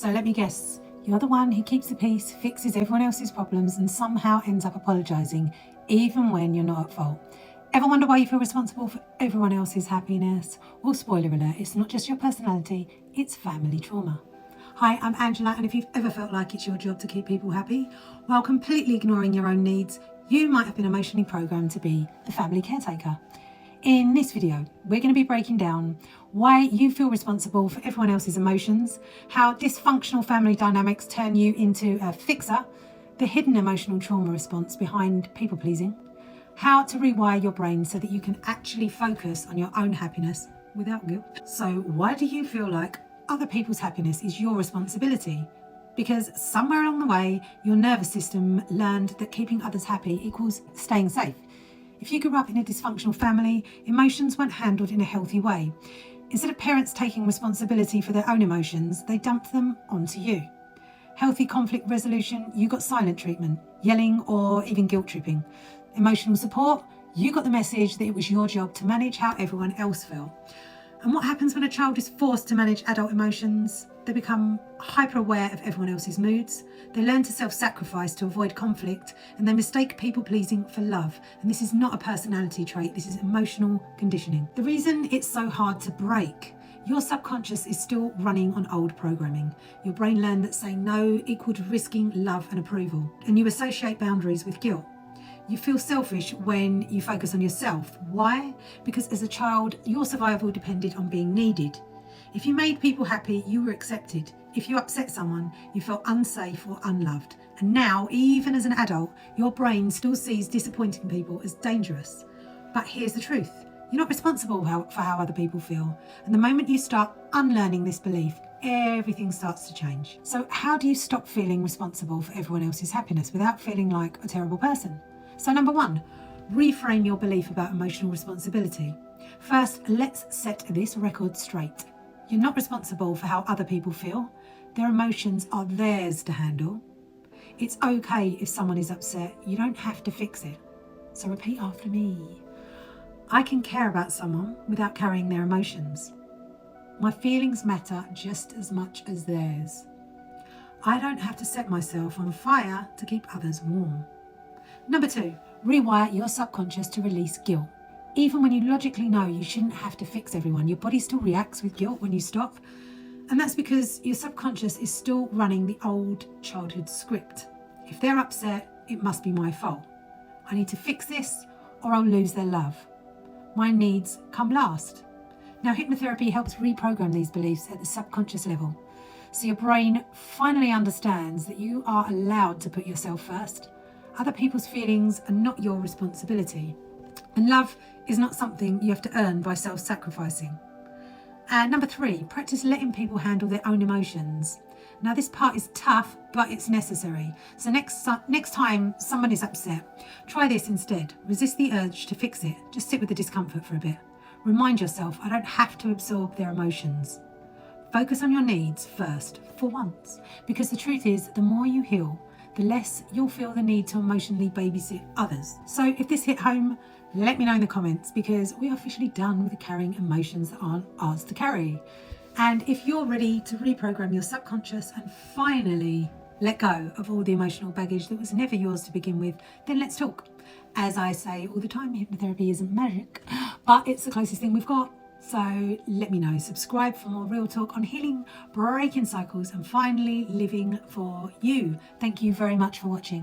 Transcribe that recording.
So let me guess, you're the one who keeps the peace, fixes everyone else's problems, and somehow ends up apologising, even when you're not at fault. Ever wonder why you feel responsible for everyone else's happiness? Well, spoiler alert, it's not just your personality, it's family trauma. Hi, I'm Angela, and if you've ever felt like it's your job to keep people happy while completely ignoring your own needs, you might have been emotionally programmed to be the family caretaker. In this video, we're going to be breaking down why you feel responsible for everyone else's emotions, how dysfunctional family dynamics turn you into a fixer, the hidden emotional trauma response behind people pleasing, how to rewire your brain so that you can actually focus on your own happiness without guilt. So why do you feel like other people's happiness is your responsibility? Because somewhere along the way, your nervous system learned that keeping others happy equals staying safe. If you grew up in a dysfunctional family, emotions weren't handled in a healthy way. Instead of parents taking responsibility for their own emotions, they dumped them onto you. Healthy conflict resolution, you got silent treatment, yelling or even guilt tripping. Emotional support, you got the message that it was your job to manage how everyone else felt. And what happens when a child is forced to manage adult emotions? They become hyper aware of everyone else's moods. They learn to self-sacrifice to avoid conflict, and they mistake people pleasing for love. And this is not a personality trait, this is emotional conditioning. The reason it's so hard to break, your subconscious is still running on old programming. Your brain learned that saying no equaled risking love and approval, and you associate boundaries with guilt. You feel selfish when you focus on yourself. Why? Because as a child, your survival depended on being needed. If you made people happy, you were accepted. If you upset someone, you felt unsafe or unloved. And now, even as an adult, your brain still sees disappointing people as dangerous. But here's the truth. You're not responsible for how other people feel. And the moment you start unlearning this belief, everything starts to change. So how do you stop feeling responsible for everyone else's happiness without feeling like a terrible person? So number one, reframe your belief about emotional responsibility. First, let's set this record straight. You're not responsible for how other people feel. Their emotions are theirs to handle. It's okay if someone is upset. You don't have to fix it. So repeat after me. I can care about someone without carrying their emotions. My feelings matter just as much as theirs. I don't have to set myself on fire to keep others warm. Number two, rewire your subconscious to release guilt. Even when you logically know you shouldn't have to fix everyone, your body still reacts with guilt when you stop. And that's because your subconscious is still running the old childhood script. If they're upset, it must be my fault. I need to fix this or I'll lose their love. My needs come last. Now, hypnotherapy helps reprogram these beliefs at the subconscious level. So your brain finally understands that you are allowed to put yourself first. Other people's feelings are not your responsibility. And love is not something you have to earn by self-sacrificing. And number three, practice letting people handle their own emotions. Now this part is tough, but it's necessary. So next time someone is upset, try this instead. Resist the urge to fix it. Just sit with the discomfort for a bit. Remind yourself, I don't have to absorb their emotions. Focus on your needs first, for once. Because the truth is, the more you heal, the less you'll feel the need to emotionally babysit others. So if this hit home, let me know in the comments, because we are officially done with the carrying emotions that aren't ours to carry. And if you're ready to reprogram your subconscious and finally let go of all the emotional baggage that was never yours to begin with, then let's talk. As I say all the time, hypnotherapy isn't magic, but it's the closest thing we've got. So let me know. Subscribe for more real talk on healing, breaking cycles, and finally living for you. Thank you very much for watching.